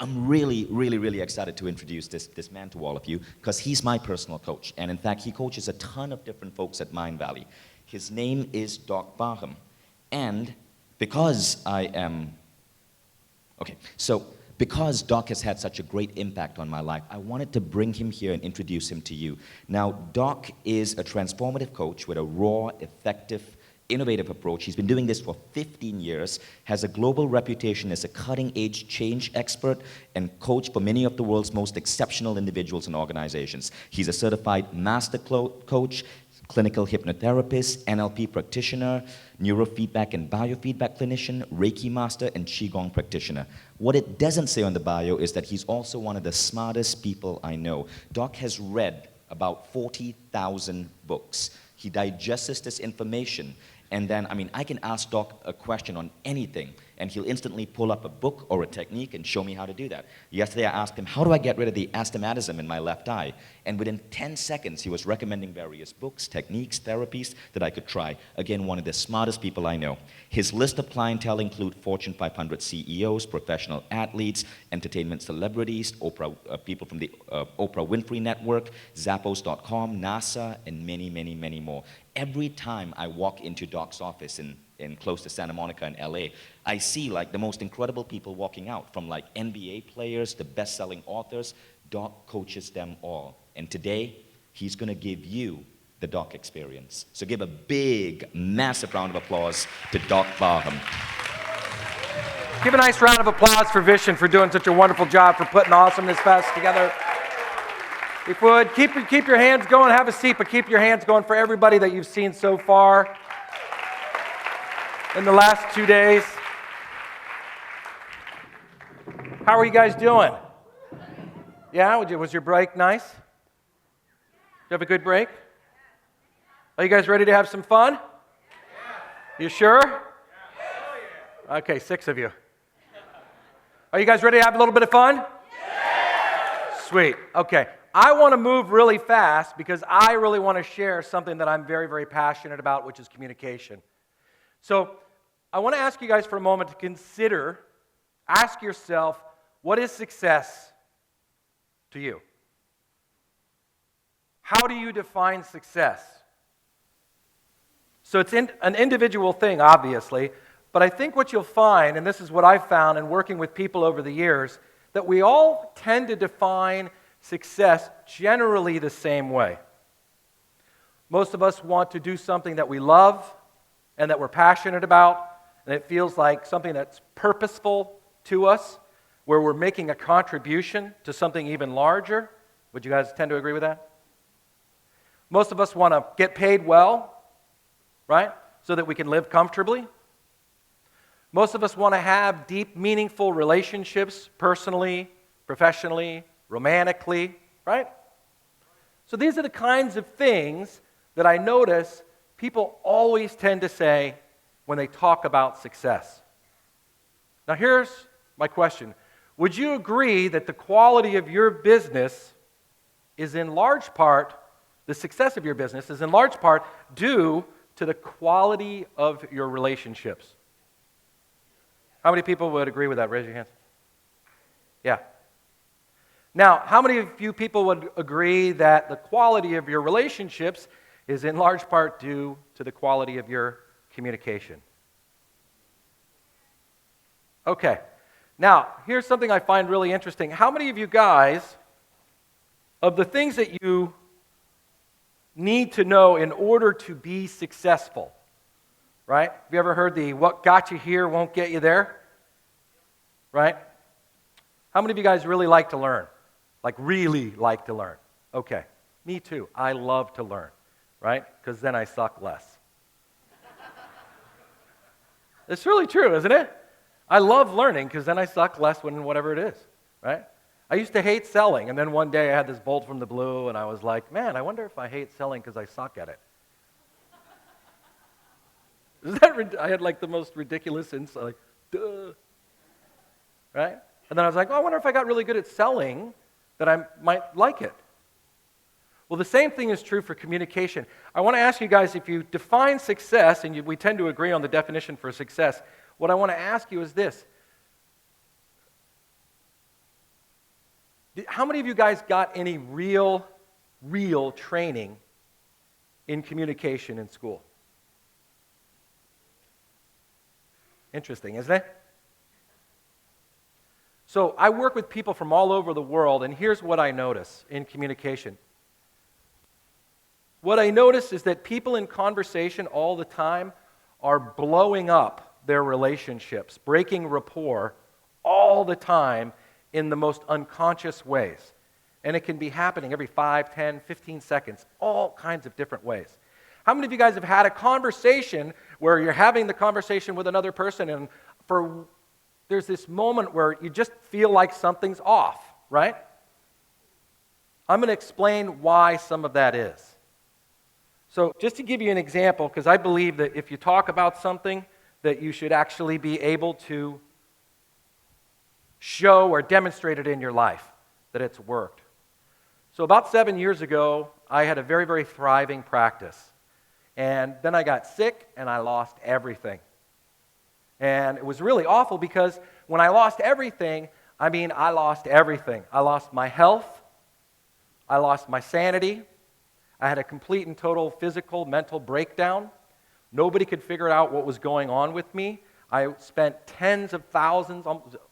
I'm really, really, really excited to introduce this man to all of you because he's my personal coach. And in fact, he coaches a ton of different folks at Mind Valley. His name is Doc Barham. And because because Doc has had such a great impact on my life, I wanted to bring him here and introduce him to you. Now, Doc is a transformative coach with a raw, effective, innovative approach. He's been doing this for 15 years, has a global reputation as a cutting-edge change expert and coach for many of the world's most exceptional individuals and organizations. He's a certified master coach, clinical hypnotherapist, NLP practitioner, neurofeedback and biofeedback clinician, Reiki master, and Qigong practitioner. What it doesn't say on the bio is that he's also one of the smartest people I know. Doc has read about 40,000 books. He digests this information, and then, I can ask Doc a question on anything, and he'll instantly pull up a book or a technique and show me how to do that. Yesterday, I asked him, how do I get rid of the astigmatism in my left eye? And within 10 seconds, he was recommending various books, techniques, therapies that I could try. Again, one of the smartest people I know. His list of clientele include Fortune 500 CEOs, professional athletes, entertainment celebrities, people from the Oprah Winfrey Network, Zappos.com, NASA, and many, many, many more. Every time I walk into Doc's office in close to Santa Monica in LA, I see like the most incredible people walking out, from like NBA players to best-selling authors. Doc coaches them all. And today, he's going to give you the Doc experience. So give a big, massive round of applause to Doc Barham. Give a nice round of applause for Vishen for doing such a wonderful job, for putting Awesomeness Fest together. If you would, keep your hands going, have a seat, but keep your hands going for everybody that you've seen so far in the last 2 days. How are you guys doing? Yeah, was your break nice? Did you have a good break? Are you guys ready to have some fun? You sure? Okay, 6 of you. Are you guys ready to have a little bit of fun? Sweet. Okay. I want to move really fast because I really want to share something that I'm very, very passionate about, which is communication. So I want to ask you guys for a moment to ask yourself, what is success to you? How do you define success? So it's an individual thing, obviously, but I think what you'll find, and this is what I've found in working with people over the years, that we all tend to define success generally the same way. Most of us want to do something that we love and that we're passionate about, and it feels like something that's purposeful to us, where we're making a contribution to something even larger. Would you guys tend to agree with that? Most of us want to get paid well, right, so that we can live comfortably. Most of us want to have deep, meaningful relationships, personally, professionally, romantically, right? So these are the kinds of things that I notice people always tend to say when they talk about success. Now here's my question. Would you agree that the quality of your business is in large part, the success of your business is in large part due to the quality of your relationships? How many people would agree with that? Raise your hands. Yeah. Now, how many of you people would agree that the quality of your relationships is in large part due to the quality of your communication? Okay. Now, here's something I find really interesting. How many of you guys, of the things that you need to know in order to be successful, right? Have you ever heard the what got you here won't get you there? Right? How many of you guys really like to learn? Like really like to learn? Okay. Me too. I love to learn, right? Because then I suck less. It's really true, isn't it? I love learning because then I suck less when whatever it is, right? I used to hate selling, and then one day I had this bolt from the blue, and I was like, man, I wonder if I hate selling because I suck at it. I had like the most ridiculous insight, like, duh. Right? And then I was like, oh, I wonder if I got really good at selling that I might like it. Well, the same thing is true for communication. I want to ask you guys, if you define success, and we tend to agree on the definition for success, what I want to ask you is this. How many of you guys got any real training in communication in school? Interesting, isn't it? So I work with people from all over the world, and here's what I notice in communication. What I notice is that people in conversation all the time are blowing up their relationships, breaking rapport all the time in the most unconscious ways. And it can be happening every 5, 10, 15 seconds, all kinds of different ways. How many of you guys have had a conversation where you're having the conversation with another person and there's this moment where you just feel like something's off, right? I'm going to explain why some of that is. So just to give you an example, because I believe that if you talk about something, that you should actually be able to show or demonstrate it in your life, that it's worked. So about 7 years ago, I had a very, very thriving practice. And then I got sick and I lost everything. And it was really awful because when I lost everything, I lost everything. I lost my health. I lost my sanity. I had a complete and total physical, mental breakdown. Nobody could figure out what was going on with me. I spent tens of thousands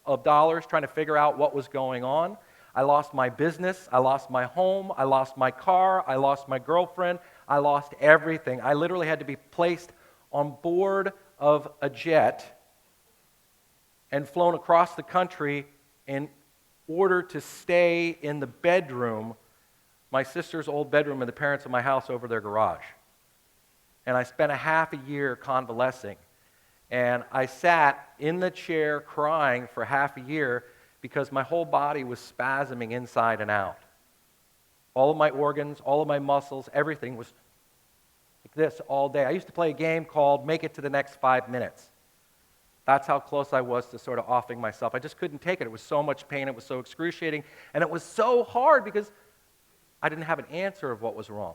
of dollars trying to figure out what was going on. I lost my business. I lost my home. I lost my car. I lost my girlfriend. I lost everything. I literally had to be placed on board of a jet and flown across the country in order to stay in the bedroom, my sister's old bedroom in the parents of my house over their garage. And I spent a half a year convalescing. And I sat in the chair crying for half a year because my whole body was spasming inside and out. All of my organs, all of my muscles, everything was like this all day. I used to play a game called Make It to the Next 5 Minutes. That's how close I was to sort of offing myself. I just couldn't take it. It was so much pain. It was so excruciating. And it was so hard because I didn't have an answer of what was wrong.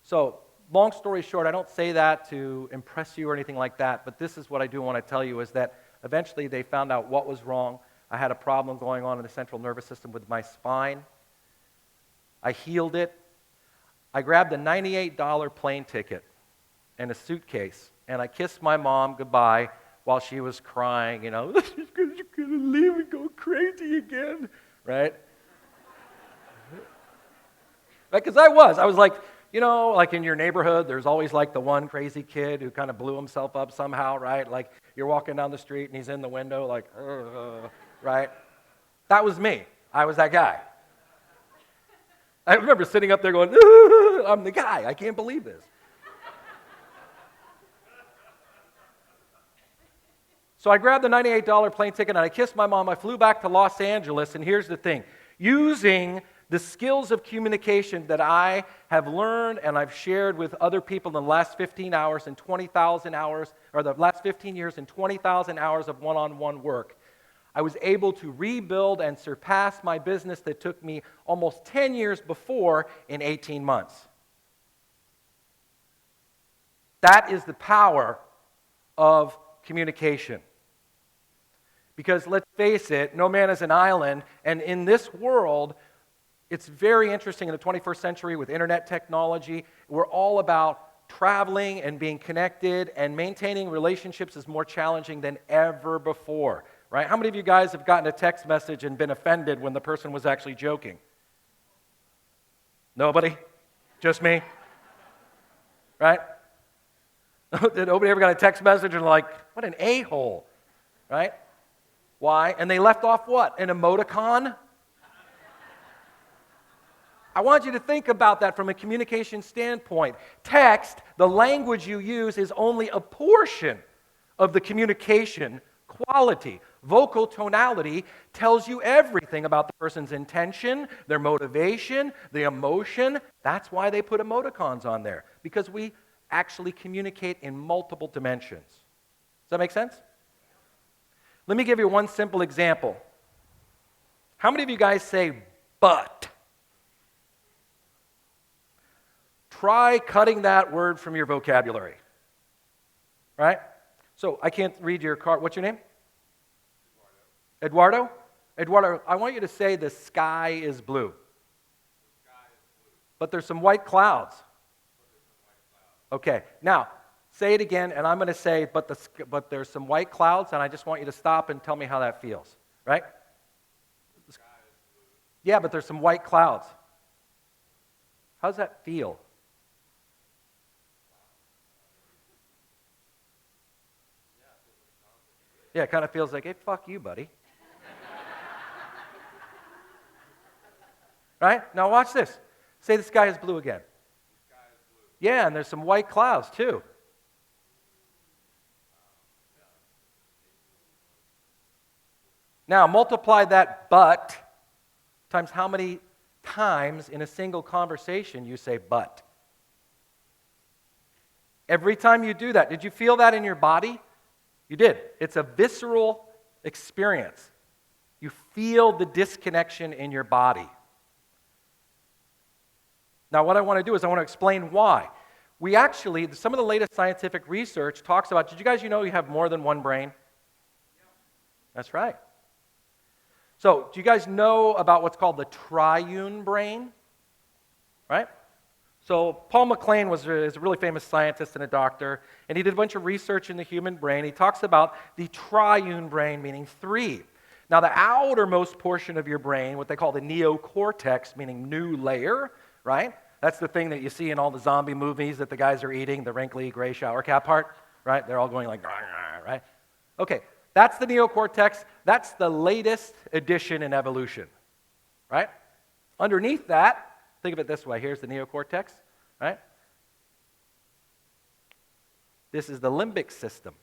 So, long story short, I don't say that to impress you or anything like that, but this is what I do want to tell you is that eventually they found out what was wrong. I had a problem going on in the central nervous system with my spine. I healed it. I grabbed a $98 plane ticket and a suitcase, and I kissed my mom goodbye while she was crying, she's going to leave and go crazy again, right? Because I was like, like in your neighborhood, there's always like the one crazy kid who kind of blew himself up somehow, right? Like you're walking down the street and he's in the window like, right? That was me. I was that guy. I remember sitting up there going, I'm the guy. I can't believe this. So I grabbed the $98 plane ticket and I kissed my mom. I flew back to Los Angeles, and here's the thing. Using the skills of communication that I have learned and I've shared with other people in the last 15 hours and 20,000 hours, or the last 15 years and 20,000 hours of one-on-one work, I was able to rebuild and surpass my business that took me almost 10 years before in 18 months. That is the power of communication. Because let's face it, no man is an island, and in this world, it's very interesting in the 21st century with internet technology. We're all about traveling and being connected, and maintaining relationships is more challenging than ever before, right? How many of you guys have gotten a text message and been offended when the person was actually joking? Nobody? Just me? Right? Did nobody ever got a text message and like, what an a-hole, right? Why? And they left off what? An emoticon? I want you to think about that from a communication standpoint. Text, the language you use, is only a portion of the communication quality. Vocal tonality tells you everything about the person's intention, their motivation, the emotion. That's why they put emoticons on there, because we actually communicate in multiple dimensions. Does that make sense? Let me give you one simple example. How many of you guys say, but? Try cutting that word from your vocabulary. Right? So I can't read your card. What's your name? Eduardo? Eduardo, I want you to say the sky is blue. But there's some white clouds. Okay, now, say it again, and I'm going to say, but there's some white clouds, and I just want you to stop and tell me how that feels, right? Yeah, but there's some white clouds. How does that feel? Yeah, it kind of feels like, hey, fuck you, buddy. Right? Now watch this. Say the sky is blue again. Yeah, and there's some white clouds too. Now multiply that but times how many times in a single conversation you say but. Every time you do that, did you feel that in your body? You did. It's a visceral experience. You feel the disconnection in your body. Now, what I want to do is I want to explain why. We actually, some of the latest scientific research talks about, did you guys know you have more than one brain? That's right. So, do you guys know about what's called the triune brain? Right? So, Paul MacLean is a really famous scientist and a doctor, and he did a bunch of research in the human brain. He talks about the triune brain, meaning three. Now, the outermost portion of your brain, what they call the neocortex, meaning new layer, right? That's the thing that you see in all the zombie movies that the guys are eating, the wrinkly gray shower cap part, right? They're all going like, right? Okay, that's the neocortex. That's the latest addition in evolution, right? Underneath that, think of it this way. Here's the neocortex, right? This is the limbic system.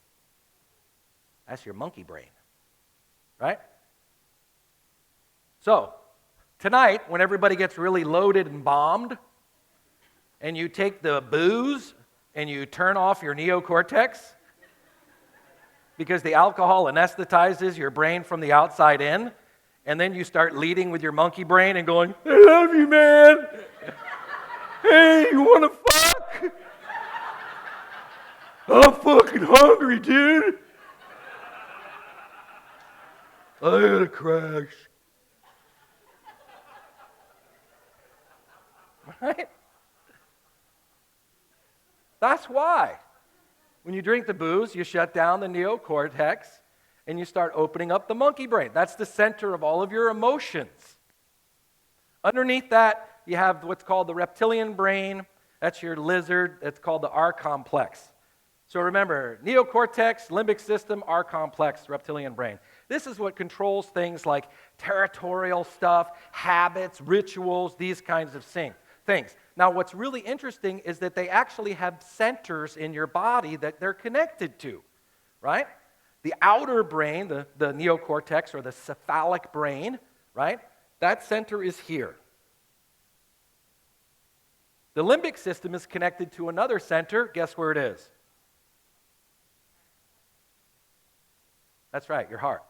That's your monkey brain, right? So, tonight, when everybody gets really loaded and bombed, and you take the booze and you turn off your neocortex because the alcohol anesthetizes your brain from the outside in, and then you start leading with your monkey brain and going, I love you, man. Hey, you want to fuck? I'm fucking hungry, dude. I had a crash. Right? That's why. When you drink the booze, you shut down the neocortex and you start opening up the monkey brain. That's the center of all of your emotions. Underneath that, you have what's called the reptilian brain. That's your lizard. It's called the R complex. So remember, neocortex, limbic system, R complex, reptilian brain. This is what controls things like territorial stuff, habits, rituals, these kinds of things. Now, what's really interesting is that they actually have centers in your body that they're connected to, right? The outer brain, the neocortex or the cephalic brain, right? That center is here. The limbic system is connected to another center. Guess where it is? That's right, your heart.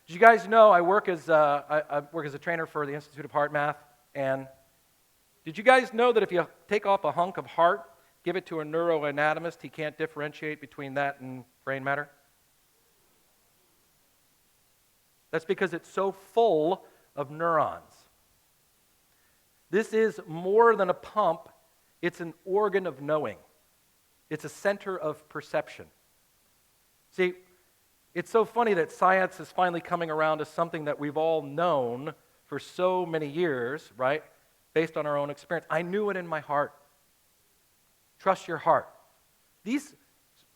Did you guys know I work as a trainer for the Institute of Heart Math, and did you guys know that if you take off a hunk of heart, give it to a neuroanatomist, he can't differentiate between that and brain matter? That's because it's so full of neurons. This is more than a pump, it's an organ of knowing. It's a center of perception. See, it's so funny that science is finally coming around to something that we've all known for so many years, right? Based on our own experience. I knew it in my heart. Trust your heart. These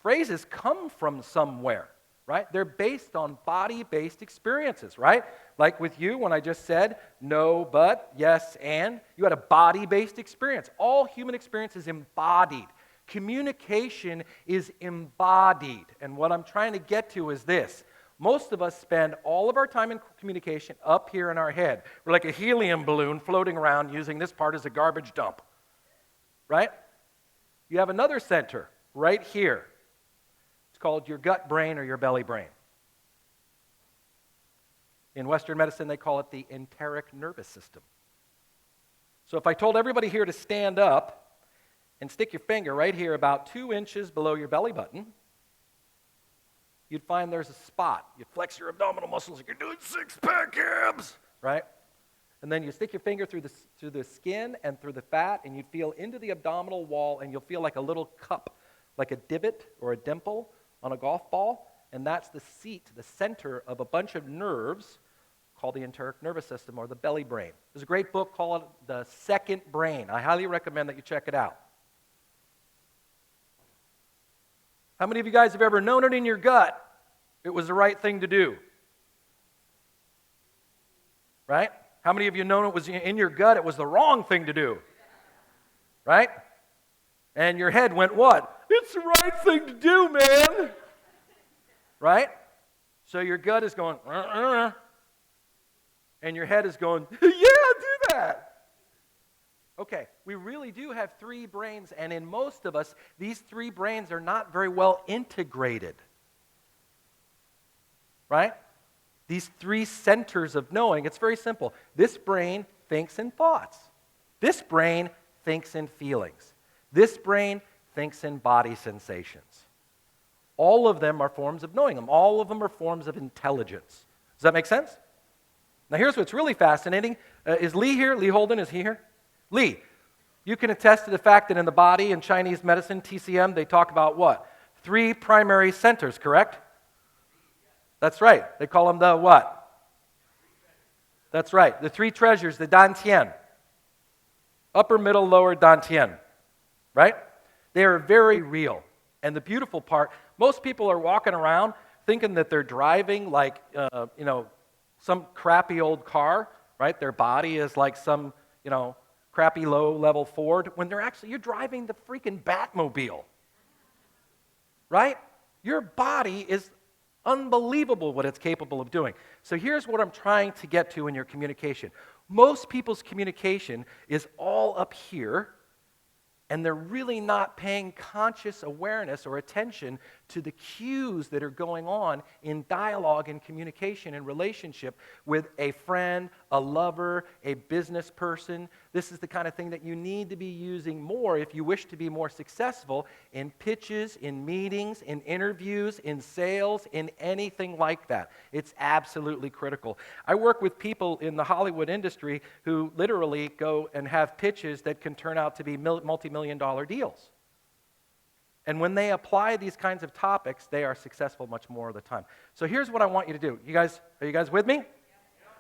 phrases come from somewhere, right? They're based on body-based experiences, right? Like with you, when I just said no, but, yes, and, you had a body-based experience. All human experience is embodied. Communication is embodied. And what I'm trying to get to is this. Most of us spend all of our time in communication up here in our head. We're like a helium balloon floating around using this part as a garbage dump, right? You have another center right here. It's called your gut brain or your belly brain. In Western medicine, they call it the enteric nervous system. So if I told everybody here to stand up and stick your finger right here about 2 inches below your belly button, you'd find there's a spot. You flex your abdominal muscles like you're doing six-pack abs, right? And then you stick your finger through the skin and through the fat, and you'd feel into the abdominal wall, and you'll feel like a little cup, like a divot or a dimple on a golf ball, and that's the seat, the center of a bunch of nerves called the enteric nervous system or the belly brain. There's a great book called The Second Brain. I highly recommend that you check it out. How many of you guys have ever known it in your gut it was the right thing to do? Right? How many of you known it was in your gut it was the wrong thing to do? Right? And your head went, what? It's the right thing to do, man. Right? So your gut is going, and your head is going, yeah, do that. Okay, we really do have three brains, and in most of us, these three brains are not very well integrated. Right? These three centers of knowing, it's very simple. This brain thinks in thoughts. This brain thinks in feelings. This brain thinks in body sensations. All of them are forms of knowing them. All of them are forms of intelligence. Does that make sense? Now here's what's really fascinating. Is Lee here? Lee Holden, is he here? Lee, you can attest to the fact that in the body, in Chinese medicine, TCM, they talk about what? 3 primary centers, correct? That's right. They call them the what? That's right. The 3 treasures, the dantian. Upper, middle, lower dantian. Right? They are very real. And the beautiful part, most people are walking around thinking that they're driving like, some crappy old car, right? Their body is like some, crappy low-level Ford, when you're driving the freaking Batmobile. Right? Your body is unbelievable what it's capable of doing. So here's what I'm trying to get to in your communication. Most people's communication is all up here, and they're really not paying conscious awareness or attention to the cues that are going on in dialogue and communication and relationship with a friend, a lover, a business person. This is the kind of thing that you need to be using more if you wish to be more successful in pitches, in meetings, in interviews, in sales, in anything like that. It's absolutely critical. I work with people in the Hollywood industry who literally go and have pitches that can turn out to be multi-million-dollar deals. And when they apply these kinds of topics, they are successful much more of the time. So here's what I want you to do. Are you guys with me?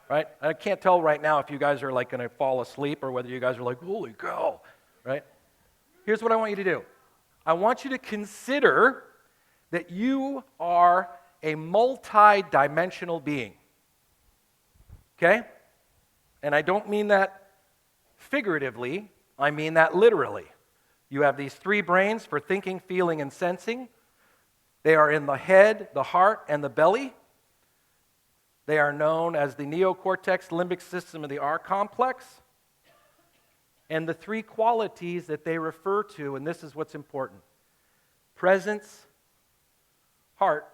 Right? I can't tell right now if you guys are like going to fall asleep or whether you guys are like, holy cow, right? Here's what I want you to do. I want you to consider that you are a multi-dimensional being. Okay? And I don't mean that figuratively, I mean that literally. You have these 3 brains for thinking, feeling, and sensing. They are in the head, the heart, and the belly. They are known as the neocortex, limbic system, and the R complex. And the 3 qualities that they refer to, and this is what's important: presence, heart,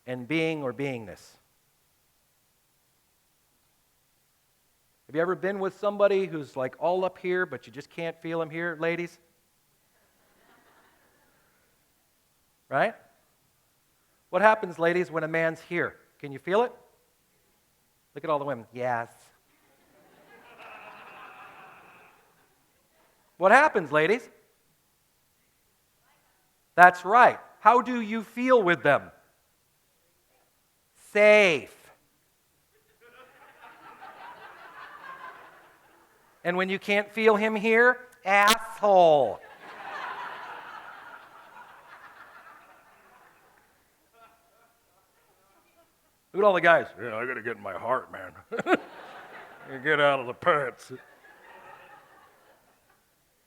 and being or beingness. Have you ever been with somebody who's like all up here, but you just can't feel them here, ladies? Right? What happens, ladies, when a man's here? Can you feel it? Look at all the women. Yes. What happens, ladies? That's right. How do you feel with them? Safe. And when you can't feel him here, asshole. Look at all the guys. Yeah, I got to get in my heart, man. Get out of the pants.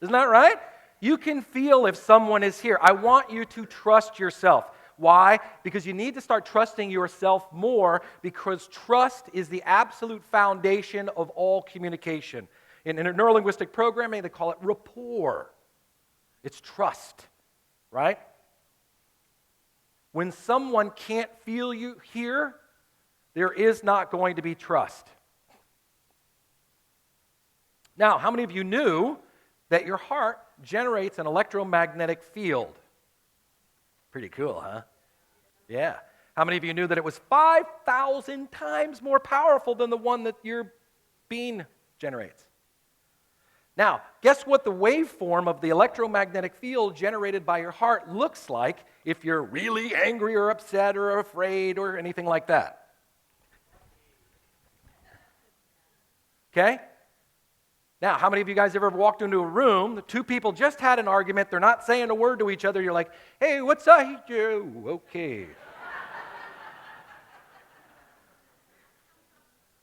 Isn't that right? You can feel if someone is here. I want you to trust yourself. Why? Because you need to start trusting yourself more, because trust is the absolute foundation of all communication. In neurolinguistic programming, they call it rapport. It's trust, right? When someone can't feel you here, there is not going to be trust. Now, how many of you knew that your heart generates an electromagnetic field? Pretty cool, huh? Yeah. How many of you knew that it was 5,000 times more powerful than the one that your being generates? Now, guess what the waveform of the electromagnetic field generated by your heart looks like if you're really angry or upset or afraid or anything like that? Okay? Now, how many of you guys ever walked into a room, the two people just had an argument, they're not saying a word to each other, you're like, hey, what's up? Okay.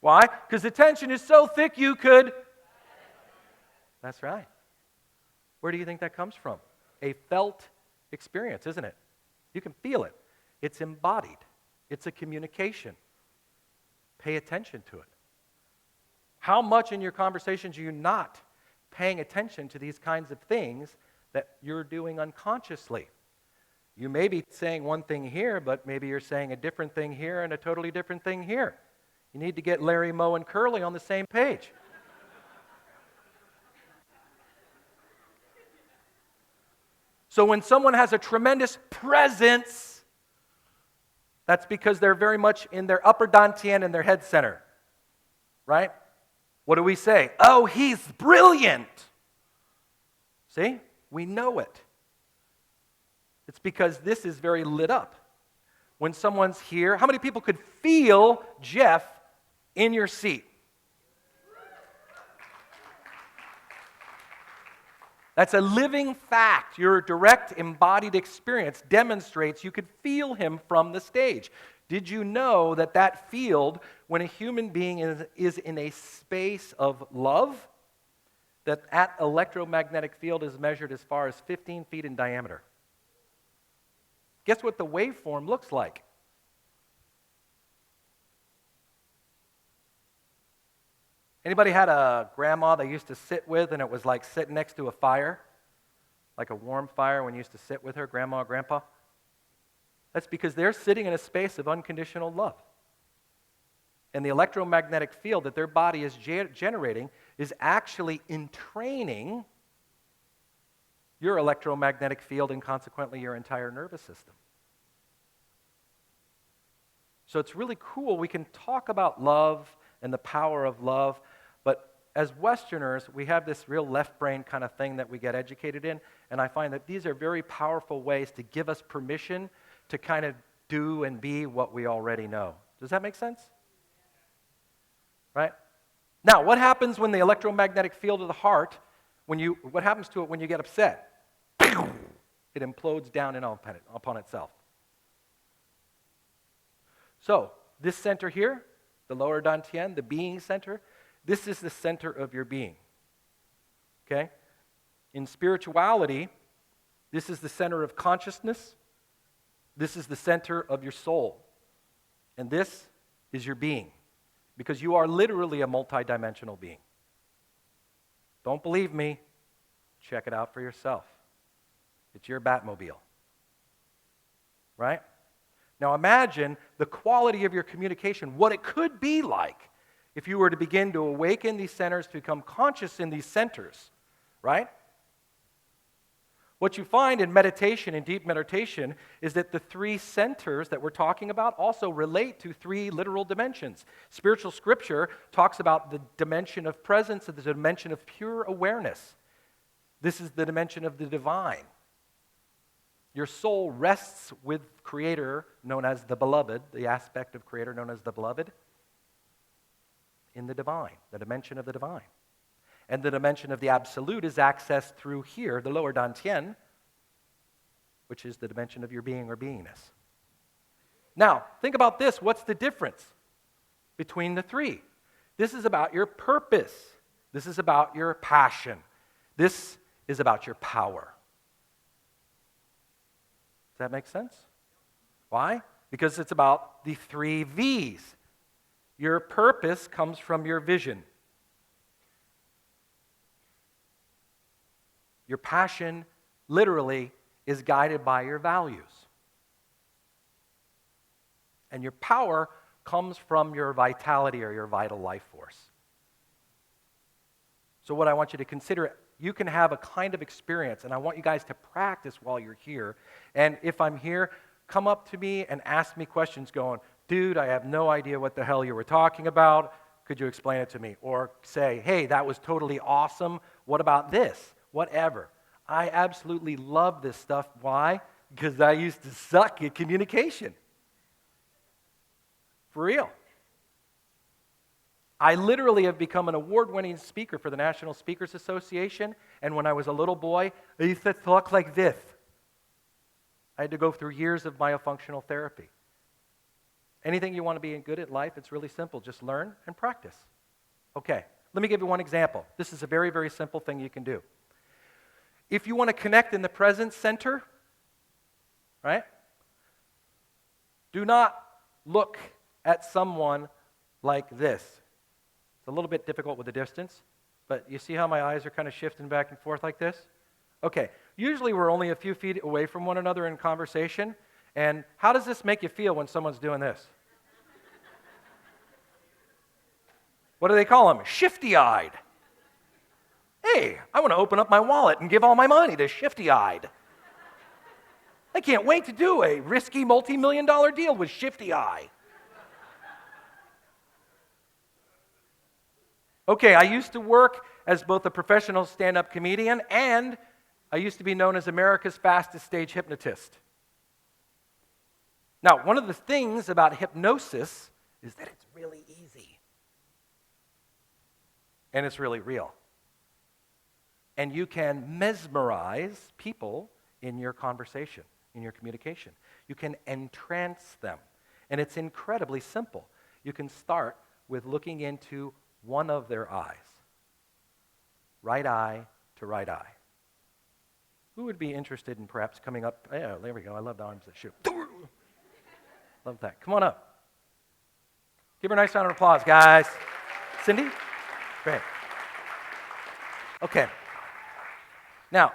Why? Because the tension is so thick you could. That's right. Where do you think that comes from? A felt experience, isn't it? You can feel it. It's embodied. It's a communication. Pay attention to it. How much in your conversations are you not paying attention to these kinds of things that you're doing unconsciously? You may be saying one thing here, but maybe you're saying a different thing here and a totally different thing here. You need to get Larry, Moe, and Curly on the same page. So when someone has a tremendous presence, that's because they're very much in their upper dantian and their head center, right? What do we say? Oh, he's brilliant. See? We know it. It's because this is very lit up. When someone's here, how many people could feel Jeff in your seat? That's a living fact. Your direct embodied experience demonstrates you could feel him from the stage. Did you know that that field, when a human being is in a space of love, that electromagnetic field is measured as far as 15 feet in diameter? Guess what the waveform looks like? Anybody had a grandma they used to sit with and it was like sitting next to a fire? Like a warm fire when you used to sit with her, grandma or grandpa? That's because they're sitting in a space of unconditional love. And the electromagnetic field that their body is generating is actually entraining your electromagnetic field and consequently your entire nervous system. So it's really cool. We can talk about love and the power of love, but as Westerners, we have this real left brain kind of thing that we get educated in, and I find that these are very powerful ways to give us permission to kind of do and be what we already know. Does that make sense? Right? Now, what happens when the electromagnetic field of the heart, what happens to it when you get upset? It implodes down in upon itself. So, this center here, the lower dantian, the being center, this is the center of your being. Okay? In spirituality, this is the center of consciousness. This is the center of your soul. And this is your being. Because you are literally a multidimensional being. Don't believe me? Check it out for yourself. It's your Batmobile. Right? Now imagine the quality of your communication, what it could be like if you were to begin to awaken these centers, to become conscious in these centers, right? What you find in meditation, in deep meditation, is that the three centers that we're talking about also relate to three literal dimensions. Spiritual scripture talks about the dimension of presence and the dimension of pure awareness. This is the dimension of the divine. Your soul rests with Creator, known as the beloved, the aspect of Creator known as the beloved, in the divine, the dimension of the divine. And the dimension of the absolute is accessed through here, the lower dantian, which is the dimension of your being or beingness. Now, think about this. What's the difference between the three? This is about your purpose. This is about your passion. This is about your power. Does that make sense? Why? Because it's about the three V's. Your purpose comes from your vision. Your passion, literally, is guided by your values. And your power comes from your vitality or your vital life force. So what I want you to consider, you can have a kind of experience, and I want you guys to practice while you're here. And if I'm here, come up to me and ask me questions going, dude, I have no idea what the hell you were talking about. Could you explain it to me? Or say, hey, that was totally awesome. What about this? Whatever. I absolutely love this stuff. Why? Because I used to suck at communication. For real. I literally have become an award-winning speaker for the National Speakers Association, and when I was a little boy, I used to talk like this. I had to go through years of myofunctional therapy. Anything you want to be good at life, it's really simple. Just learn and practice. Okay, let me give you one example. This is a very, very simple thing you can do. If you want to connect in the present center, right, do not look at someone like this. It's a little bit difficult with the distance, but you see how my eyes are kind of shifting back and forth like this? Okay, usually we're only a few feet away from one another in conversation, and how does this make you feel when someone's doing this? What do they call them? Shifty-eyed. Hey, I want to open up my wallet and give all my money to Shifty-eyed. I can't wait to do a risky multi-million-dollar deal with Shifty-Eye. Okay, I used to work as both a professional stand-up comedian and I used to be known as America's fastest stage hypnotist. Now, one of the things about hypnosis is that it's really easy. And it's really real. And you can mesmerize people in your conversation, in your communication. You can entrance them. And it's incredibly simple. You can start with looking into one of their eyes. Right eye to right eye. Who would be interested in perhaps coming up? Yeah, there we go. I love the arms that shoot. Love that. Come on up. Give her a nice round of applause, guys. Cindy? Great. Okay. Now,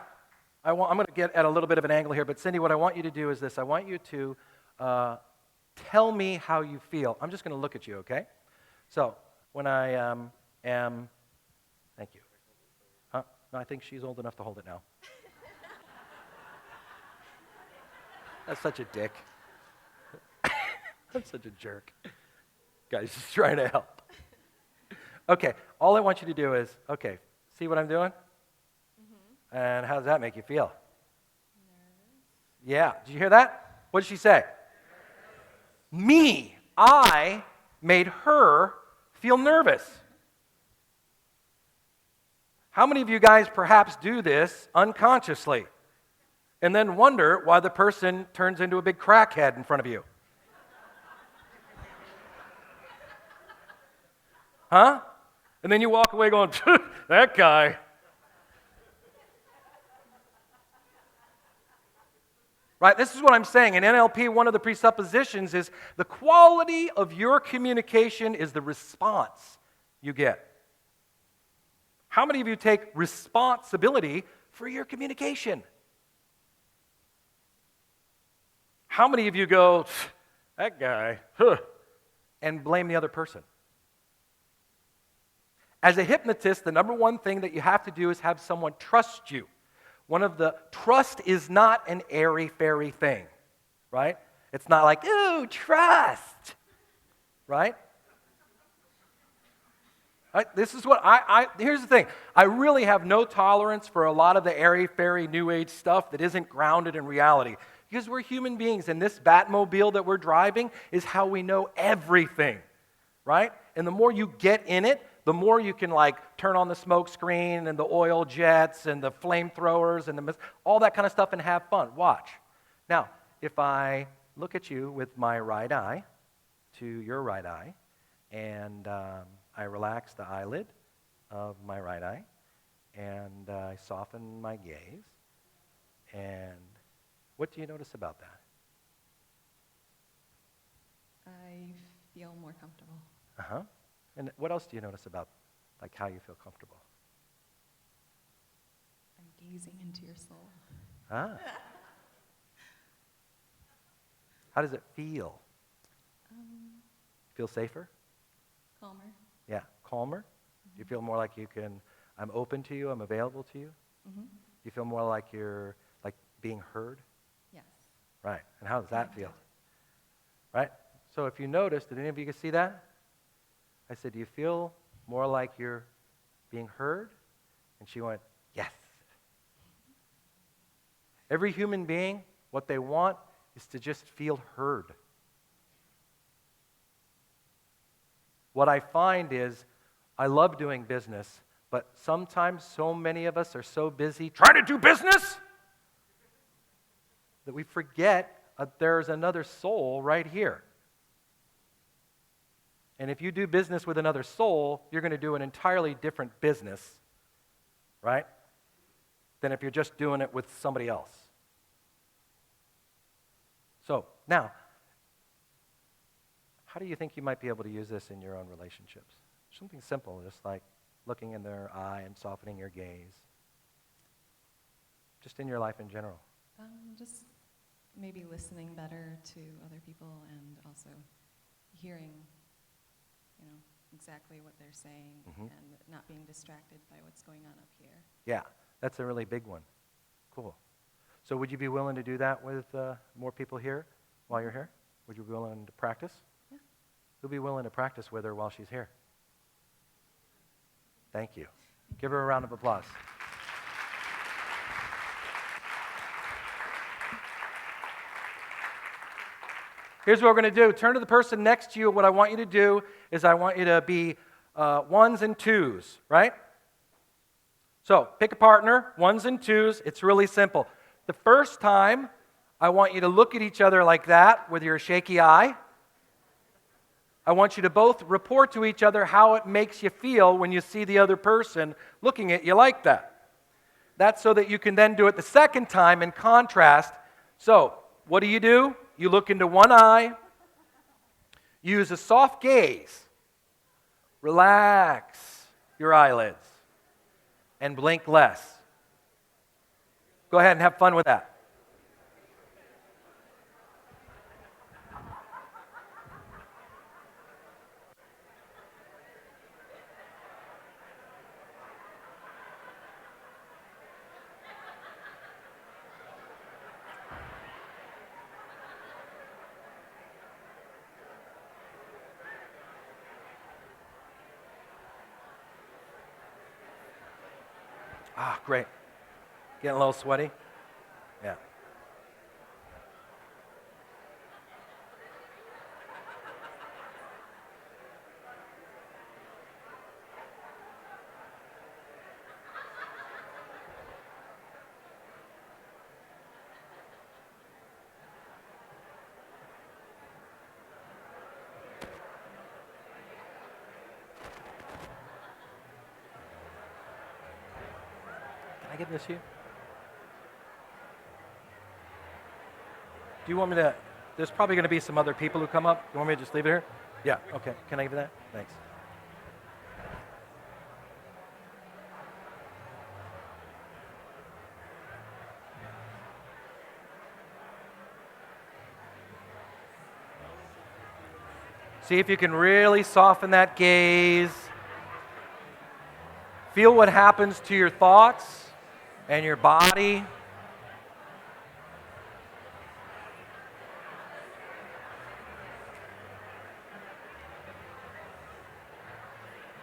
I'm going to get at a little bit of an angle here, but Cindy, what I want you to do is this. I want you to tell me how you feel. I'm just going to look at you, okay? So, when I am, thank you. Huh? No, I think she's old enough to hold it now. That's such a dick. I'm such a jerk. Guys, just trying to help. Okay, all I want you to do is, okay, see what I'm doing? Mm-hmm. And how does that make you feel? Nervous. Yeah, did you hear that? What did she say? Me, I made her feel nervous. How many of you guys perhaps do this unconsciously and then wonder why the person turns into a big crackhead in front of you? Huh? And then you walk away going, that guy. Right? This is what I'm saying. In NLP, one of the presuppositions is the quality of your communication is the response you get. How many of you take responsibility for your communication? How many of you go, that guy, and blame the other person? As a hypnotist, the number one thing that you have to do is have someone trust you. Trust is not an airy-fairy thing, right? It's not like, ooh, trust, right? This is what here's the thing. I really have no tolerance for a lot of the airy-fairy New Age stuff that isn't grounded in reality. Because we're human beings, and this Batmobile that we're driving is how we know everything, right? And the more you get in it, the more you can turn on the smoke screen and the oil jets and the flamethrowers and all that kind of stuff and have fun. Watch. Now, if I look at you with my right eye to your right eye, and I relax the eyelid of my right eye, and I soften my gaze, and what do you notice about that? I feel more comfortable. Uh-huh. And what else do you notice about how you feel comfortable? I'm gazing into your soul. Ah. How does it feel? Feel safer? Calmer. Yeah, calmer? Mm-hmm. Do you feel more like I'm open to you, I'm available to you? Mm-hmm. Do you feel more like you're being heard? Yes. Right. And how does that feel? Right? So if you notice, did any of you see that? I said, do you feel more like you're being heard? And she went, yes. Every human being, what they want is to just feel heard. What I find is I love doing business, but sometimes so many of us are so busy trying to do business that we forget there's another soul right here. And if you do business with another soul, you're going to do an entirely different business, right, than if you're just doing it with somebody else. So, now, how do you think you might be able to use this in your own relationships? Something simple, just like looking in their eye and softening your gaze. Just in your life in general. Just maybe listening better to other people and also hearing, exactly what they're saying and not being distracted by what's going on up here. Yeah, that's a really big one. Cool. So would you be willing to do that with more people here while you're here? Would you be willing to practice? Yeah. Who'd be willing to practice with her while she's here? Thank you. Give her a round of applause. Here's what we're going to do. Turn to the person next to you. What I want you to do is I want you to be ones and twos, right? So pick a partner, ones and twos. It's really simple. The first time, I want you to look at each other like that with your shaky eye. I want you to both report to each other how it makes you feel when you see the other person looking at you like that. That's so that you can then do it the second time in contrast. So, what do? You look into one eye, use a soft gaze, relax your eyelids, and blink less. Go ahead and have fun with that. Ah, great. Getting a little sweaty? Yeah. Can I give this to you? Do you want me to? There's probably going to be some other people who come up. Do you want me to just leave it here? Yeah, okay. Can I give you that? Thanks. See if you can really soften that gaze. Feel what happens to your thoughts and your body.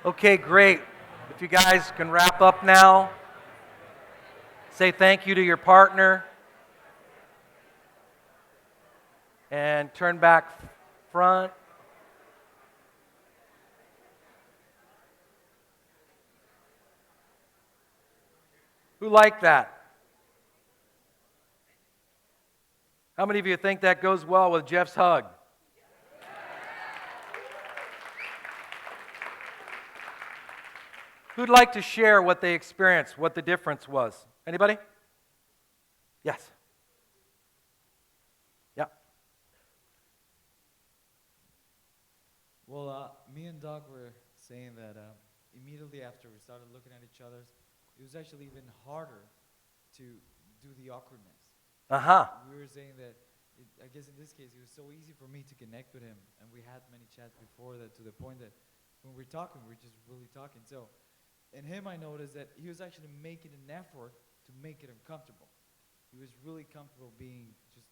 Okay, great. If you guys can wrap up now, say thank you to your partner, and turn back front. Who liked that? How many of you think that goes well with Jeff's hug? Who'd like to share what they experienced, what the difference was? Anybody? Yes. Yeah. Well, me and Doug were saying that immediately after we started looking at each other, it was actually even harder to do the awkwardness. Uh-huh. We were saying that, I guess in this case, it was so easy for me to connect with him, and we had many chats before that to the point that when we're talking, we're just really talking. So in him, I noticed that he was actually making an effort to make it uncomfortable. He was really comfortable being just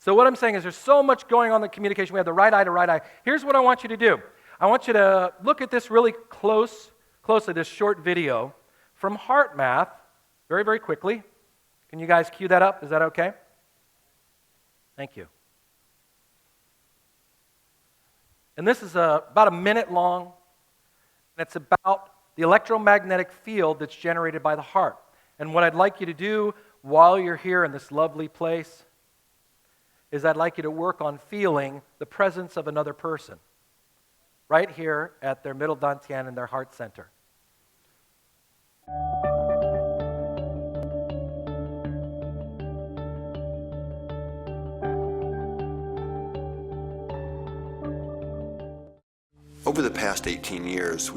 So what I'm saying is there's so much going on in the communication. We have the right eye to right eye. Here's what I want you to do. I want you to look at this really closely, this short video from Heart Math, very, very quickly. Can you guys cue that up? Is that okay? Thank you. And this is about a minute long, and it's about the electromagnetic field that's generated by the heart. And what I'd like you to do while you're here in this lovely place is I'd like you to work on feeling the presence of another person right here at their middle dantian in their heart center. Over the past 18 years,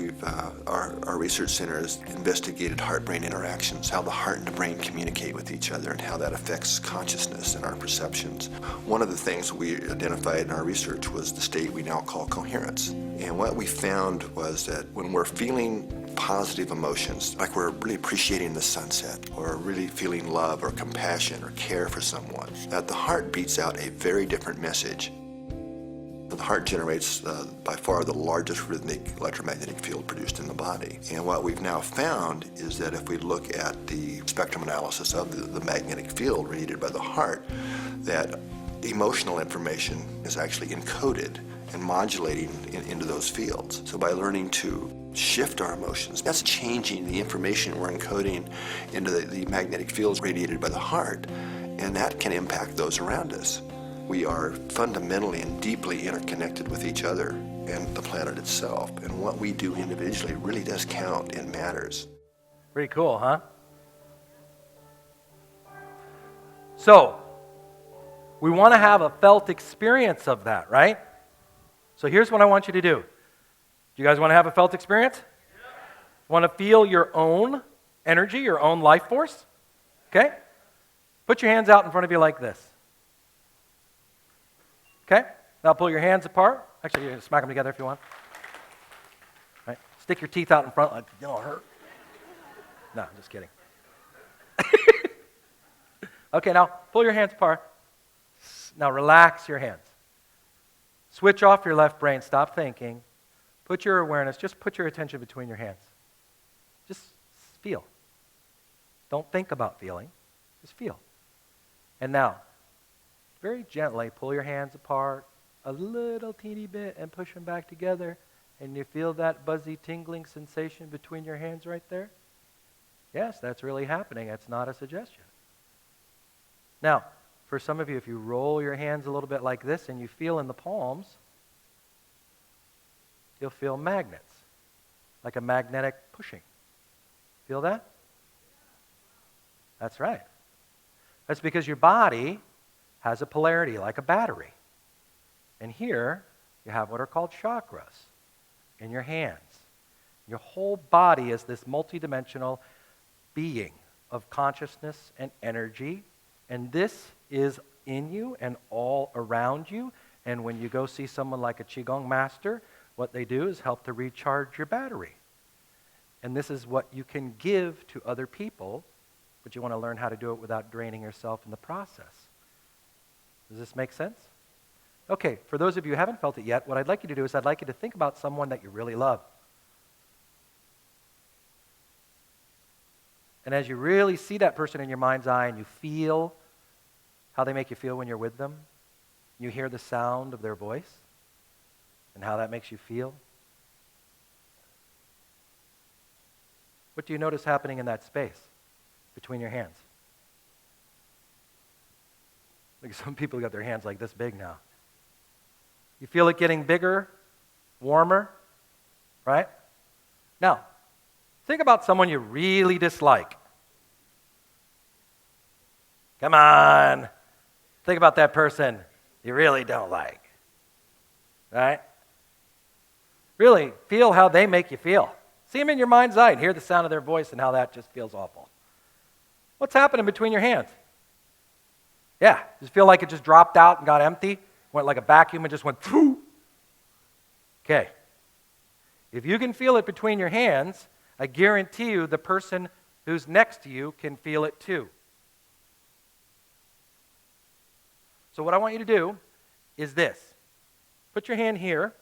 our research center has investigated heart-brain interactions, how the heart and the brain communicate with each other, and how that affects consciousness and our perceptions. One of the things we identified in our research was the state we now call coherence. And what we found was that when we're feeling positive emotions, like we're really appreciating the sunset, or really feeling love or compassion or care for someone, that the heart beats out a very different message. The heart generates by far the largest rhythmic electromagnetic field produced in the body. And what we've now found is that if we look at the spectrum analysis of the magnetic field radiated by the heart, that emotional information is actually encoded and modulating into those fields. So by learning to shift our emotions, that's changing the information we're encoding into the magnetic fields radiated by the heart, and that can impact those around us. We are fundamentally and deeply interconnected with each other and the planet itself. And what we do individually really does count and matters. Pretty cool, huh? So, we want to have a felt experience of that, right? So here's what I want you to do. Do you guys want to have a felt experience? Yeah. Want to feel your own energy, your own life force? Okay? Put your hands out in front of you like this. Okay? Now pull your hands apart. Actually, you can smack them together if you want. Right? Stick your teeth out in front like, you don't hurt. No, I'm just kidding. Okay, now pull your hands apart. Now relax your hands. Switch off your left brain. Stop thinking. Put your awareness, just put your attention between your hands. Just feel. Don't think about feeling. Just feel. And now, very gently pull your hands apart a little teeny bit and push them back together. And you feel that buzzy tingling sensation between your hands right there? Yes, that's really happening. It's not a suggestion. Now, for some of you, if you roll your hands a little bit like this and you feel in the palms, you'll feel magnets, like a magnetic pushing. Feel that? That's right. That's because your body has a polarity like a battery. And here, you have what are called chakras in your hands. Your whole body is this multidimensional being of consciousness and energy, and this is in you and all around you. And when you go see someone like a Qigong master, what they do is help to recharge your battery. And this is what you can give to other people, but you want to learn how to do it without draining yourself in the process. Does this make sense? Okay, for those of you who haven't felt it yet, what I'd like you to do is I'd like you to think about someone that you really love. And as you really see that person in your mind's eye and you feel how they make you feel when you're with them, you hear the sound of their voice and how that makes you feel. What do you notice happening in that space between your hands? Like some people got their hands like this big now. You feel it getting bigger, warmer, right? Now, think about someone you really dislike. Come on. Think about that person you really don't like. Right? Really feel how they make you feel. See them in your mind's eye and hear the sound of their voice and how that just feels awful. What's happening between your hands? Yeah, just feel like it just dropped out and got empty, went like a vacuum and just went through. Okay. If you can feel it between your hands, I guarantee you the person who's next to you can feel it too. So what I want you to do is this. Put your hand here,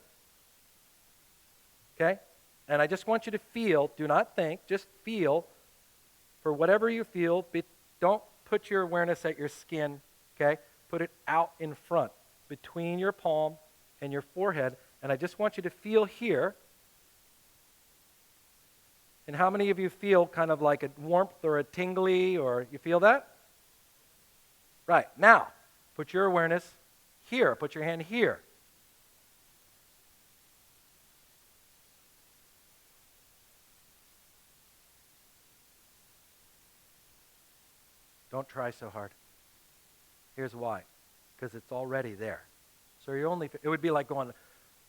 okay? And I just want you to feel, do not think, just feel for whatever you feel. Don't put your awareness at your skin, okay? Put it out in front, between your palm and your forehead. And I just want you to feel here. And how many of you feel kind of like a warmth or a tingly, or you feel that? Right. Now, put your awareness here. Put your hand here. Don't try so hard. Here's why. Because it's already there. So it would be like going,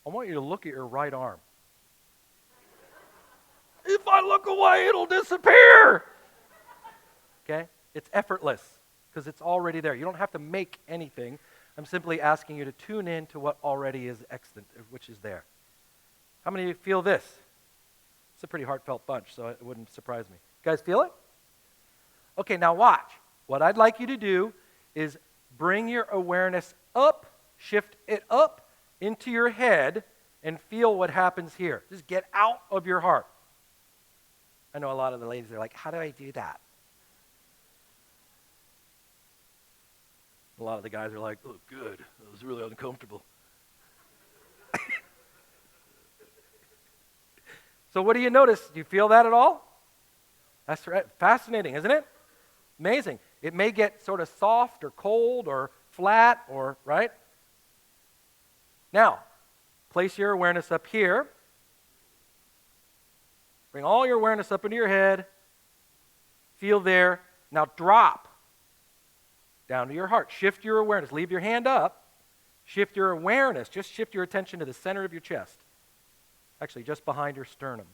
I want you to look at your right arm. If I look away, it'll disappear. Okay? It's effortless because it's already there. You don't have to make anything. I'm simply asking you to tune in to what already is extant, which is there. How many of you feel this? It's a pretty heartfelt bunch, so it wouldn't surprise me. You guys feel it? Okay, now watch. What I'd like you to do is bring your awareness up, shift it up into your head, and feel what happens here. Just get out of your heart. I know a lot of the ladies are like, how do I do that? A lot of the guys are like, oh, good. That was really uncomfortable. So what do you notice? Do you feel that at all? That's right. Fascinating, isn't it? Amazing. It may get sort of soft or cold or flat or, right? Now, place your awareness up here. Bring all your awareness up into your head. Feel there. Now drop down to your heart. Shift your awareness. Leave your hand up. Shift your awareness. Just shift your attention to the center of your chest. Actually, just behind your sternum.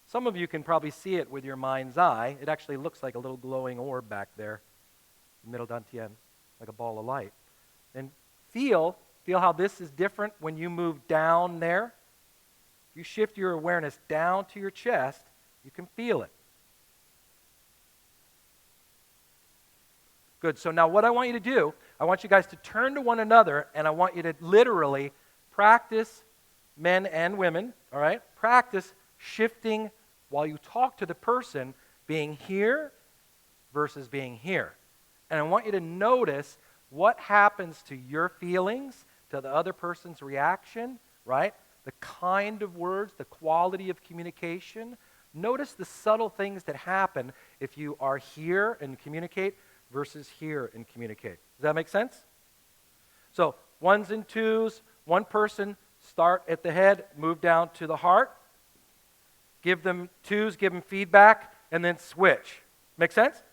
Some of you can probably see it with your mind's eye. It actually looks like a little glowing orb back there, middle dantian, like a ball of light. And feel how this is different when you move down there. If you shift your awareness down to your chest, you can feel it. Good. So now what I want you to do, I want you guys to turn to one another, and I want you to literally practice, men and women, all right? Practice shifting while you talk to the person, being here versus being here. And I want you to notice what happens to your feelings, to the other person's reaction, right? The kind of words, the quality of communication. Notice the subtle things that happen if you are here and communicate versus here and communicate. Does that make sense? So, ones and twos, one person, start at the head, move down to the heart. Give them twos, give them feedback, and then switch. Make sense?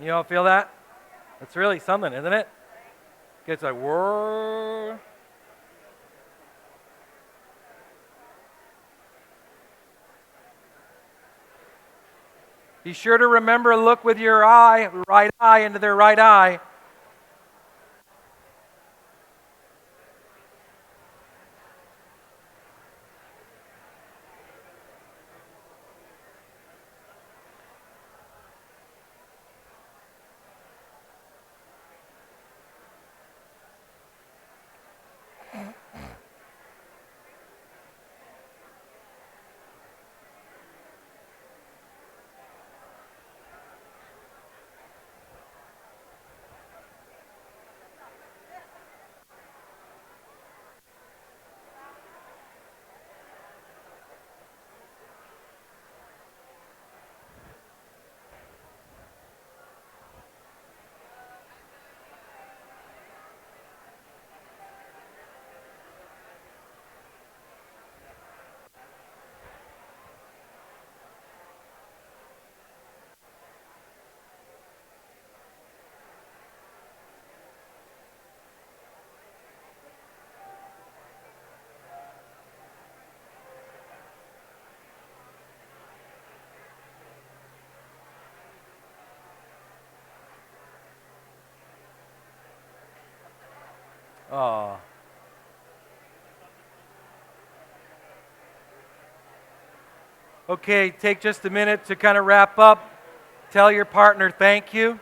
You all feel that? It's really something, isn't it? It's like, whoa. Be sure to remember, look with your right eye into their right eye. Oh. Okay, take just a minute to kind of wrap up. Tell your partner thank you.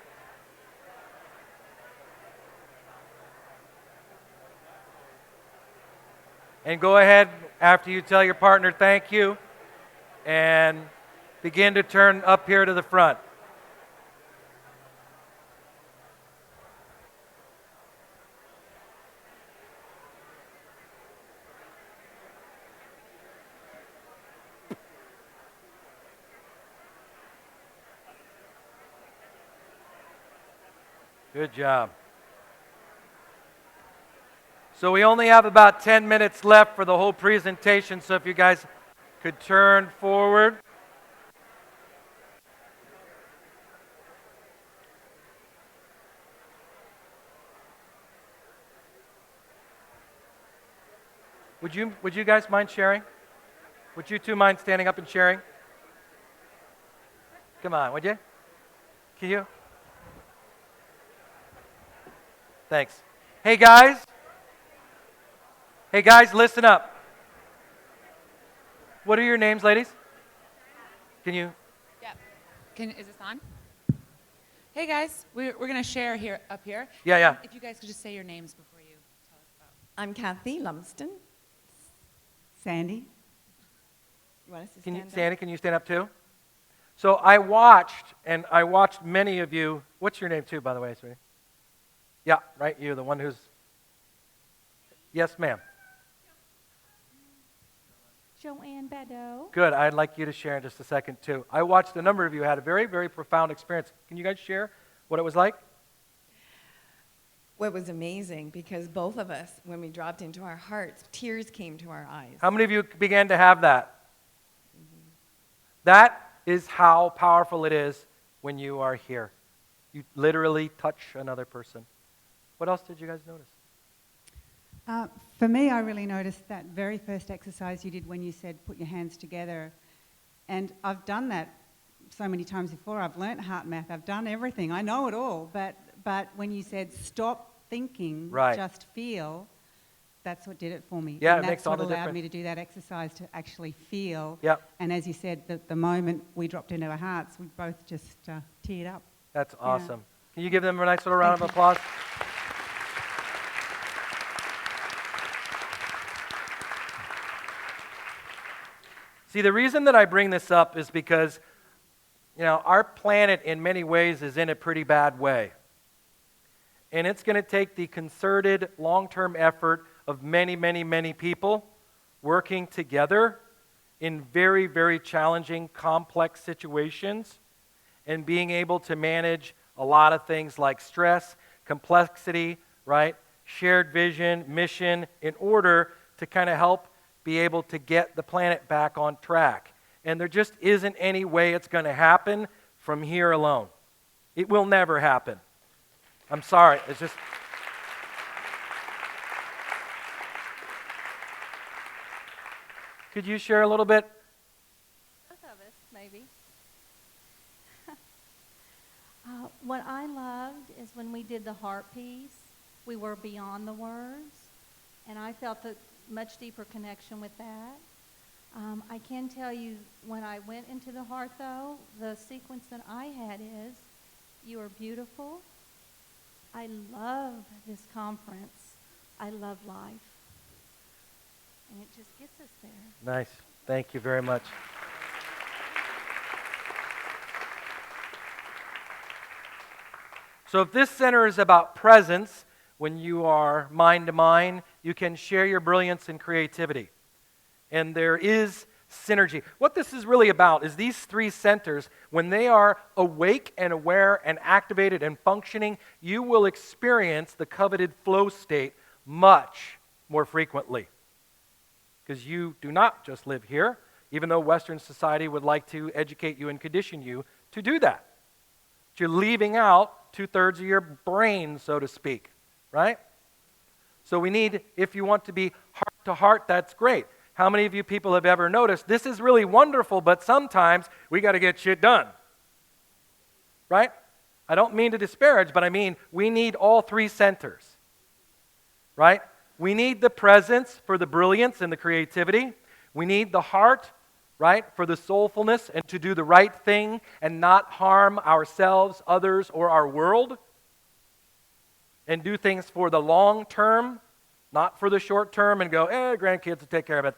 And go ahead after you tell your partner thank you and begin to turn up here to the front. Good job. So we only have about 10 minutes left for the whole presentation, so if you guys could turn forward. Would you guys mind sharing? Would you two mind standing up and sharing? Come on, would you? Can you? Thanks. Hey guys, listen up. What are your names, ladies? Can you? Yeah. Is this on? Hey guys, we're going to share here up here. Yeah. If you guys could just say your names before you tell us about. I'm Kathy Lumsden. Sandy. You want us to stand up? Sandy, can you stand up too? So I watched many of you. What's your name too, by the way, sweetie? Yeah, right, you, the one who's. Yes, ma'am. Joanne Badeau. Good. I'd like you to share in just a second, too. I watched a number of you had a very, very profound experience. Can you guys share what it was like? Well, it was amazing because both of us, when we dropped into our hearts, tears came to our eyes. How many of you began to have that? Mm-hmm. That is how powerful it is when you are here. You literally touch another person. What else did you guys notice? For me, I really noticed that very first exercise you did when you said put your hands together. And I've done that so many times before. I've learnt heart math. I've done everything. I know it all. But when you said stop thinking, just feel, that's what did it for me. Yeah, and it makes all the difference. That's what allowed me to do that exercise, to actually feel. Yep. And as you said, the moment we dropped into our hearts, we both just teared up. That's awesome. Yeah. Can you give them a nice little round of applause? See, the reason that I bring this up is because, our planet in many ways is in a pretty bad way. And it's going to take the concerted, long-term effort of many, many, many people working together in very, very challenging, complex situations and being able to manage a lot of things like stress, complexity, right? Shared vision, mission, in order to kind of help be able to get the planet back on track. And there just isn't any way it's going to happen from here alone. It will never happen. I'm sorry, it's just... Could you share a little bit? Both of us, maybe. What I loved is when we did the heart piece, we were beyond the words, and I felt a much deeper connection with that. I can tell you, when I went into the heart, though, the sequence that I had is, you are beautiful. I love this conference. I love life. And it just gets us there. Nice. Thank you very much. So if this center is about presence, when you are mind to mind, you can share your brilliance and creativity. And there is synergy. What this is really about is these three centers, when they are awake and aware and activated and functioning, you will experience the coveted flow state much more frequently. Because you do not just live here, even though Western society would like to educate you and condition you to do that. But you're leaving out 2/3 of your brain, so to speak, right? So we need, if you want to be heart to heart, that's great. How many of you people have ever noticed this is really wonderful, but sometimes we got to get shit done, right? I don't mean to disparage, but I mean we need all three centers. right? We need the presence for the brilliance and the creativity. We need the heart, right, for the soulfulness and to do the right thing and not harm ourselves, others, or our world. And do things for the long term, not for the short term and go, grandkids will take care of it.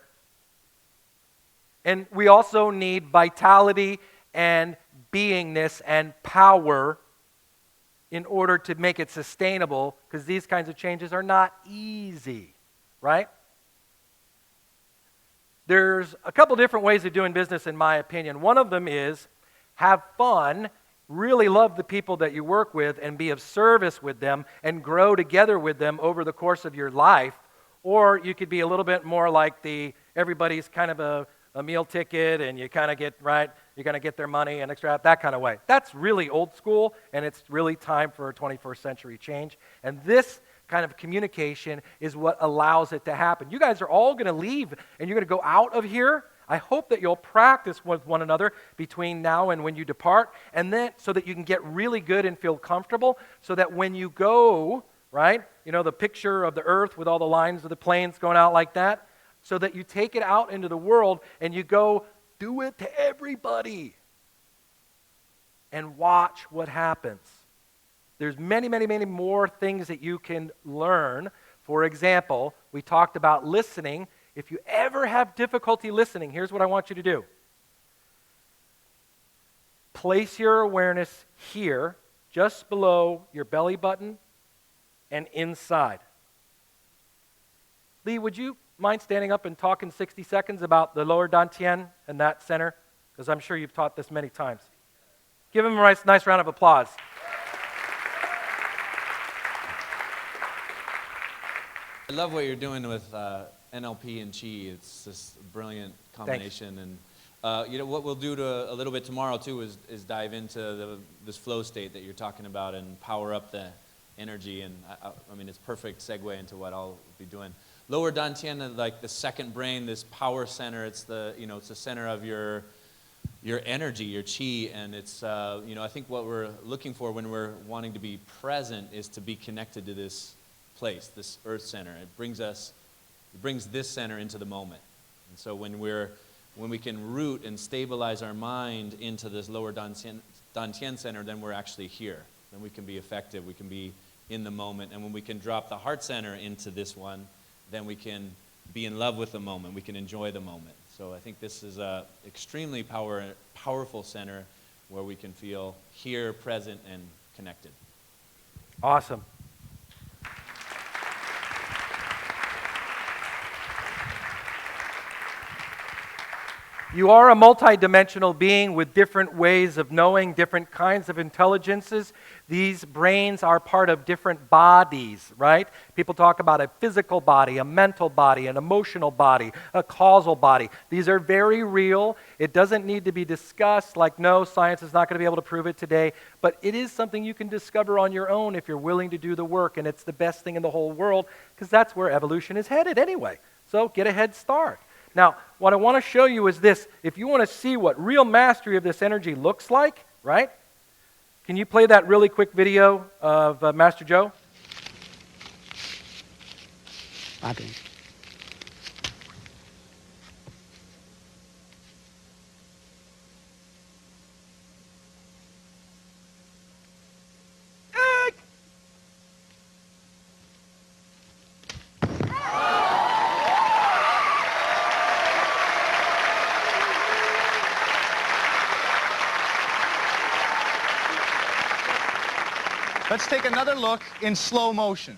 And we also need vitality and beingness and power in order to make it sustainable, because these kinds of changes are not easy, right? There's a couple different ways of doing business, in my opinion. One of them is have fun, really love the people that you work with and be of service with them and grow together with them over the course of your life. Or you could be a little bit more like everybody's kind of a meal ticket and you kind of get, right, you're going to get their money and extra, that kind of way. That's really old school, and it's really time for a 21st century change. And this kind of communication is what allows it to happen. You guys are all going to leave and you're going to go out of here. I hope that you'll practice with one another between now and when you depart, and then so that you can get really good and feel comfortable, so that when you go, right, you know, the picture of the earth with all the lines of the planes going out like that, so that you take it out into the world and you go do it to everybody and watch what happens. There's many, many, many more things that you can learn. For example, we talked about listening. If you ever have difficulty listening, here's what I want you to do. Place your awareness here, just below your belly button and inside. Lee, would you mind standing up and talking 60 seconds about the lower dantian and that center? Because I'm sure you've taught this many times. Give him a nice round of applause. I love what you're doing with NLP and Qi. It's just a brilliant combination. Thanks. And you know what we'll do a little bit tomorrow too is dive into this flow state that you're talking about and power up the energy. And I mean, it's perfect segue into what I'll be doing. Lower dantian, like the second brain, this power center. It's the center of your energy, your qi, and it's I think what we're looking for when we're wanting to be present is to be connected to this place, this earth center. It brings this center into the moment. And so when we can root and stabilize our mind into this lower dantian center, then we're actually here. Then we can be effective. We can be in the moment. And when we can drop the heart center into this one, then we can be in love with the moment. We can enjoy the moment. So I think this is a extremely powerful center where we can feel here, present, and connected. Awesome. You are a multidimensional being with different ways of knowing, different kinds of intelligences. These brains are part of different bodies, right? People talk about a physical body, a mental body, an emotional body, a causal body. These are very real. It doesn't need to be discussed like, no, science is not going to be able to prove it today, but it is something you can discover on your own if you're willing to do the work, and it's the best thing in the whole world because that's where evolution is headed anyway. So get a head start. Now, what I want to show you is this. If you want to see what real mastery of this energy looks like, right? Can you play that really quick video of Master Joe? Bobby. Let's take another look in slow motion.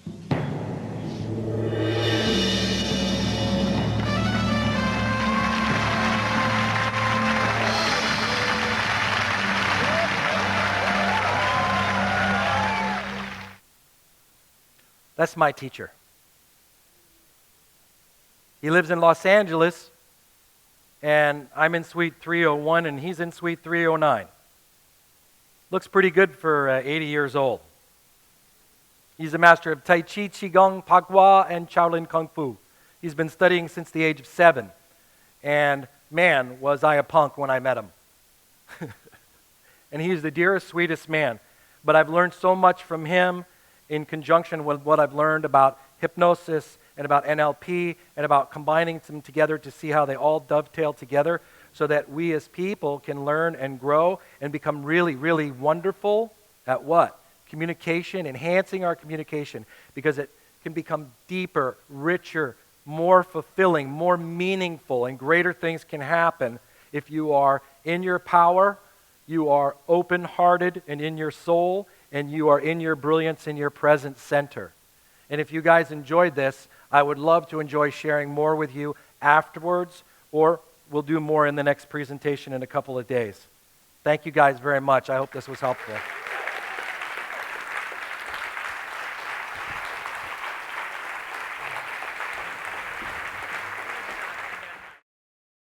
That's my teacher. He lives in Los Angeles, and I'm in Suite 301, and he's in Suite 309. Looks pretty good for 80 years old. He's a master of Tai Chi, Qigong, Pagua, and Shaolin Kung Fu. He's been studying since the age of 7. And man, was I a punk when I met him. And he's the dearest, sweetest man. But I've learned so much from him in conjunction with what I've learned about hypnosis and about NLP and about combining them together to see how they all dovetail together so that we as people can learn and grow and become really, really wonderful at what? Communication, enhancing our communication, because it can become deeper, richer, more fulfilling, more meaningful, and greater things can happen if you are in your power, you are open-hearted and in your soul, and you are in your brilliance in your present center. And if you guys enjoyed this, I would love to enjoy sharing more with you afterwards, or we'll do more in the next presentation in a couple of days. Thank you guys very much. I hope this was helpful.